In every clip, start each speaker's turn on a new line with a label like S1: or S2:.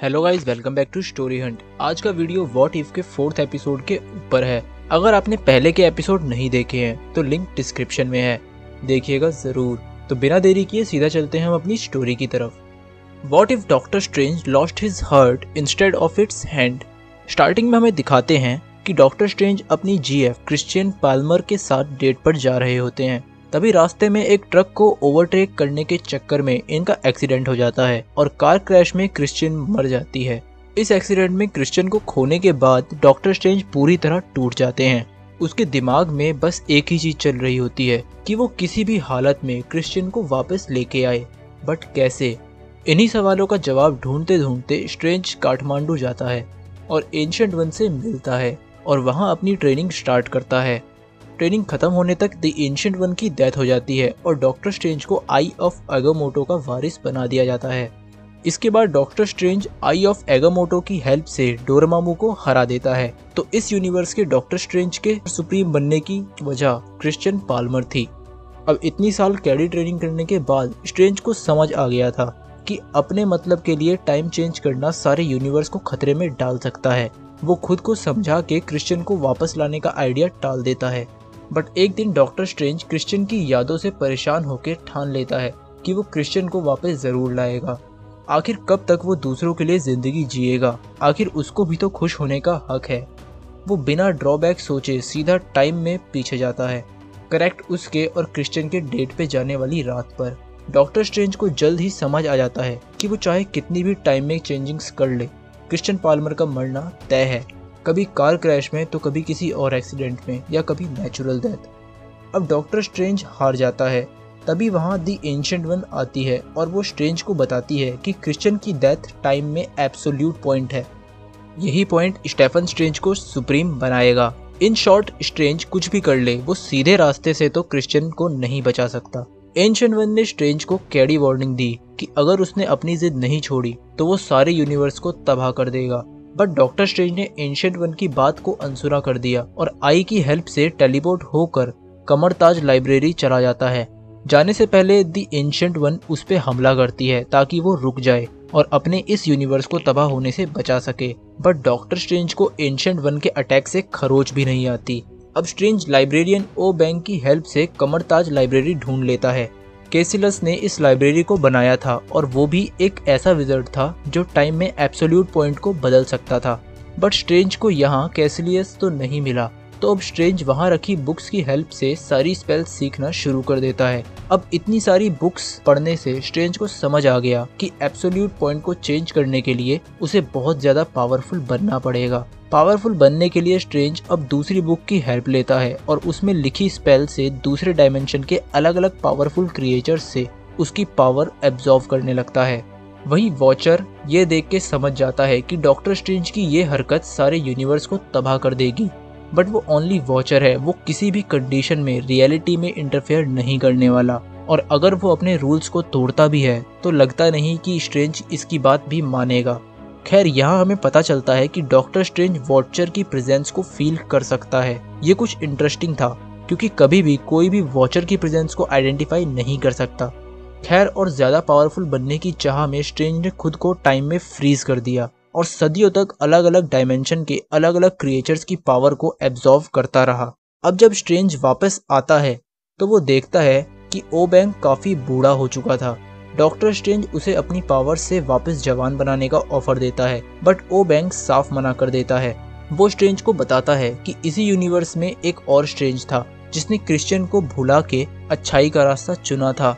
S1: Hello guys, welcome back to Story Hunt. आज का video what if के 4th episode के ऊपर है। अगर आपने पहले के एपिसोड नहीं देखे हैं तो लिंक डिस्क्रिप्शन में है, देखिएगा जरूर। तो बिना देरी किए सीधा चलते हैं हम अपनी स्टोरी की तरफ। What if doctor strange lost his heart instead of its hand. Starting में हमें दिखाते हैं कि डॉक्टर स्ट्रेंज अपनी जीएफ क्रिश्चियन पाल्मर के साथ डेट पर जा रहे होते हैं। तभी रास्ते में एक ट्रक को ओवरटेक करने के चक्कर में इनका एक्सीडेंट हो जाता है और कार क्रैश में क्रिश्चियन मर जाती है। इस एक्सीडेंट में क्रिश्चियन को खोने के बाद डॉक्टर स्ट्रेंज पूरी तरह टूट जाते हैं। उसके दिमाग में बस एक ही चीज चल रही होती है कि वो किसी भी हालत में क्रिश्चियन को वापस लेके आए, बट कैसे? इन्हीं सवालों का जवाब ढूंढते ढूंढते स्ट्रेंज काठमांडू जाता है और एंशिएंट वन से मिलता है और वहाँ अपनी ट्रेनिंग स्टार्ट करता है। ट्रेनिंग खत्म होने तक द एंशिएंट वन की डेथ हो जाती है और डॉक्टर स्ट्रेंज को आई ऑफ एगामोटो का वारिस बना दिया जाता है। इसके बाद डॉक्टर स्ट्रेंज आई ऑफ एगामोटो की हेल्प से डोरेमामू को हरा देता है। तो इस यूनिवर्स के डॉक्टर स्ट्रेंज के सुप्रीम बनने की वजह क्रिश्चियन पाल्मर थी। अब इतनी साल कैडी ट्रेनिंग करने के बाद स्ट्रेंज को समझ आ गया था कि अपने मतलब के लिए टाइम चेंज करना सारे यूनिवर्स को खतरे में डाल सकता है। वो खुद को समझा के क्रिश्चियन को वापस लाने का आइडिया टाल देता है। बट एक दिन डॉक्टर स्ट्रेंज क्रिश्चियन की यादों से परेशान होकर ठान लेता है कि वो क्रिश्चियन को वापस जरूर लाएगा। आखिर कब तक वो दूसरों के लिए जिंदगी जिएगा? आखिर उसको भी तो खुश होने का हक है। वो बिना ड्रॉबैक सोचे सीधा टाइम में पीछे जाता है, करेक्ट उसके और क्रिश्चियन के डेट पे जाने वाली रात पर। डॉक्टर स्ट्रेंज को जल्द ही समझ आ जाता है कि वो चाहे कितनी भी टाइम में चेंजिंग्स कर ले, क्रिश्चियन पाल्मर का मरना तय है, कभी कार क्रैश में तो कभी किसी और एक्सीडेंट में या कभी नेचुरल डेथ। अब डॉक्टर स्ट्रेंज हार जाता है। तभी वहाँ द एंशिएंट वन आती है और वो स्ट्रेंज को बताती है कि क्रिश्चियन की डेथ टाइम में एब्सोल्यूट पॉइंट है। यही पॉइंट स्टेफन स्ट्रेंज को सुप्रीम बनाएगा। इन शॉर्ट, स्ट्रेंज कुछ भी कर ले, वो सीधे रास्ते से तो क्रिश्चियन को नहीं बचा सकता। एंशिएंट वन ने स्ट्रेंज को कैडी वार्निंग दी कि अगर उसने अपनी जिद नहीं छोड़ी तो वो सारे यूनिवर्स को तबाह कर देगा। बट डॉक्टर स्ट्रेंज ने एंशिएंट वन की बात को अनसुना कर दिया और आई की हेल्प से टेलीपोर्ट होकर कमरताज लाइब्रेरी चला जाता है। जाने से पहले द एंशिएंट वन उस पे हमला करती है ताकि वो रुक जाए और अपने इस यूनिवर्स को तबाह होने से बचा सके। बट डॉक्टर स्ट्रेंज को एंशिएंट वन के अटैक से खरोच भी नहीं आती। अब स्ट्रेंज लाइब्रेरियन ओ बैंक की हेल्प से कमरताज लाइब्रेरी ढूंढ लेता है। कैसिलस ने इस लाइब्रेरी को बनाया था और वो भी एक ऐसा विज़र्ड था जो टाइम में एब्सोल्यूट पॉइंट को बदल सकता था। बट स्ट्रेंज को यहाँ कैसिलियस तो नहीं मिला, तो अब स्ट्रेंज वहाँ रखी बुक्स की हेल्प से सारी स्पेल्स सीखना शुरू कर देता है। अब इतनी सारी बुक्स पढ़ने से स्ट्रेंज को समझ आ गया कि एब्सोल्यूट पॉइंट को चेंज करने के लिए उसे बहुत ज़्यादा पावरफुल बनना पड़ेगा। पावरफुल बनने के लिए स्ट्रेंज अब दूसरी बुक की हेल्प लेता है और उसमें लिखी स्पेल से दूसरे डायमेंशन के अलग अलग पावरफुल क्रिएचर्स से उसकी पावर एब्जॉर्व करने लगता है। वहीं वॉचर ये देख के समझ जाता है कि डॉक्टर स्ट्रेंज की ये हरकत सारे यूनिवर्स को तबाह कर देगी। बट वो ओनली वॉचर है, वो किसी भी कंडीशन में रियलिटी में इंटरफेयर नहीं करने वाला। और अगर वो अपने रूल्स को तोड़ता भी है तो लगता नहीं कि स्ट्रेंज इसकी बात भी मानेगा। खैर, यहाँ हमें पता चलता है कि डॉक्टर स्ट्रेंज वॉचर की प्रेजेंस को फील कर सकता है। ये कुछ इंटरेस्टिंग था क्योंकि कभी भी कोई भी वॉचर की प्रेजेंस को आइडेंटिफाई नहीं कर सकता। खैर, और ज्यादा पावरफुल बनने की चाह में स्ट्रेंज ने खुद को टाइम में फ्रीज कर दिया और सदियों तक अलग अलग डायमेंशन के अलग अलग क्रिएचर्स की पावर को एब्जॉर्व करता रहा। अब जब स्ट्रेंज वापस आता है तो वो देखता है कि ओ बैंक काफी बूढ़ा हो चुका था। डॉक्टर स्ट्रेंज उसे अपनी पावर से वापस जवान बनाने का ऑफर देता है, बट ओ बैंक साफ मना कर देता है। वो स्ट्रेंज को बताता है कि इसी यूनिवर्स में एक और स्ट्रेंज था जिसने क्रिश्चियन को भुला के अच्छाई का रास्ता चुना था।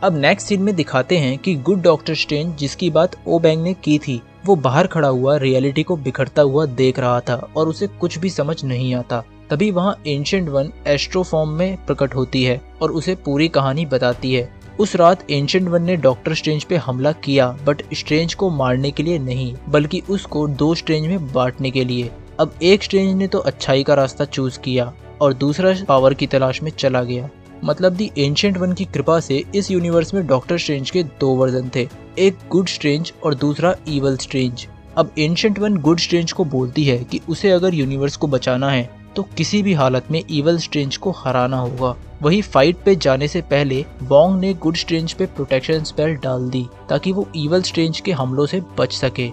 S1: अब नेक्स्ट सीन में दिखाते हैं कि गुड डॉक्टर स्ट्रेंज, जिसकी बात ओ बैंक ने की थी, वो बाहर खड़ा हुआ रियलिटी को बिखरता हुआ देख रहा था और उसे कुछ भी समझ नहीं आता। तभी वहाँ एंशिएंट वन एस्ट्रो फॉर्म में प्रकट होती है और उसे पूरी कहानी बताती है। उस रात एंशिएंट वन ने डॉक्टर स्ट्रेंज पे हमला किया, बट स्ट्रेंज को मारने के लिए नहीं, बल्कि उसको दो स्ट्रेंज में बांटने के लिए। अब एक स्ट्रेंज ने तो अच्छाई का रास्ता चूज किया और दूसरा पावर की तलाश में चला गया। मतलब दी एंशिएंट वन की कृपा से इस यूनिवर्स में डॉक्टर स्ट्रेंज के दो वर्जन थे, एक गुड स्ट्रेंज और दूसरा इवल स्ट्रेंज। अब एंशिएंट वन गुड स्ट्रेंज को बोलती है कि उसे अगर यूनिवर्स को बचाना है तो किसी भी हालत में इवल स्ट्रेंज को हराना होगा। वही फाइट पे जाने से पहले वोंग ने गुड स्ट्रेंज पे प्रोटेक्शन स्पेल डाल दी ताकि वो इवल स्ट्रेंज के हमलों से बच सके।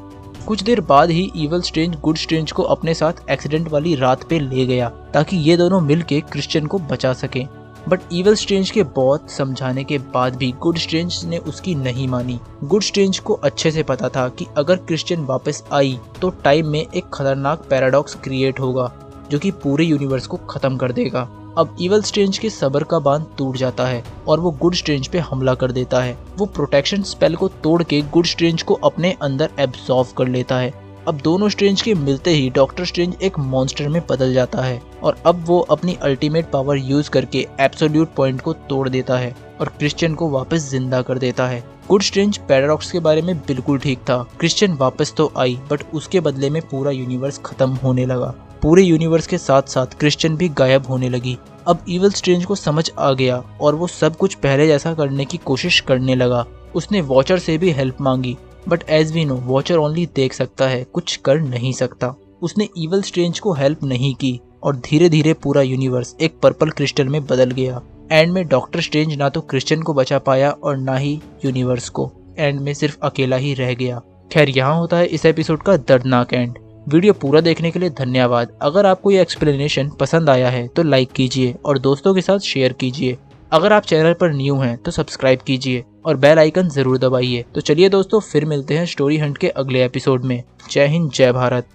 S1: कुछ देर बाद ही इवल स्ट्रेंज गुड स्ट्रेंज को अपने साथ एक्सीडेंट वाली रात पे ले गया ताकि ये दोनों मिलके क्रिश्चियन को बचा सकें। बट इवल स्ट्रेंज के बहुत समझाने के बाद भी गुड स्ट्रेंज ने उसकी नहीं मानी। गुड स्ट्रेंज को अच्छे से पता था कि अगर क्रिश्चियन वापस आई तो टाइम में एक खतरनाक पैराडॉक्स क्रिएट होगा जो कि पूरे यूनिवर्स को खत्म कर देगा। अब इवल स्ट्रेंज के सब्र का बांध टूट जाता है और वो गुड स्ट्रेंज पे हमला कर देता है। वो प्रोटेक्शन स्पेल को तोड़ के गुड स्ट्रेंज को अपने अंदर एब्जॉर्ब कर लेता है। अब दोनों स्ट्रेंज के मिलते ही डॉक्टर स्ट्रेंज एक मॉन्स्टर में बदल जाता है और अब वो अपनी अल्टीमेट पावर यूज करके एब्सोल्यूट पॉइंट को तोड़ देता है और क्रिश्चियन को वापस जिंदा कर देता है। गुड स्ट्रेंज पैराडॉक्स के बारे में बिल्कुल ठीक था। क्रिश्चियन वापस तो आई बट उसके बदले में पूरा यूनिवर्स खत्म होने लगा। पूरे यूनिवर्स के साथ साथ क्रिश्चियन भी गायब होने लगी। अब इवल स्ट्रेंज को समझ आ गया और वो सब कुछ पहले जैसा करने की कोशिश करने लगा। उसने वॉचर से भी हेल्प मांगी but as we know watcher only देख सकता है, कुछ कर नहीं सकता। उसने इवल स्ट्रेंज को हेल्प नहीं की और धीरे धीरे पूरा यूनिवर्स एक पर्पल क्रिस्टल में बदल गया। एंड में डॉक्टर स्ट्रेंज ना तो क्रिश्चियन को बचा पाया और ना ही यूनिवर्स को। एंड में सिर्फ अकेला ही रह गया। खैर यहाँ होता है इस एपिसोड का दर्दनाक एंड। वीडियो पूरा देखने के लिए धन्यवाद। अगर आपको ये एक्सप्लेनेशन पसंद आया है तो लाइक कीजिए और दोस्तों के साथ शेयर कीजिए। अगर आप चैनल पर न्यू हैं तो सब्सक्राइब कीजिए और बेल आइकन जरूर दबाइए। तो चलिए दोस्तों, फिर मिलते हैं स्टोरी हंट के अगले एपिसोड में। जय हिंद, जय भारत।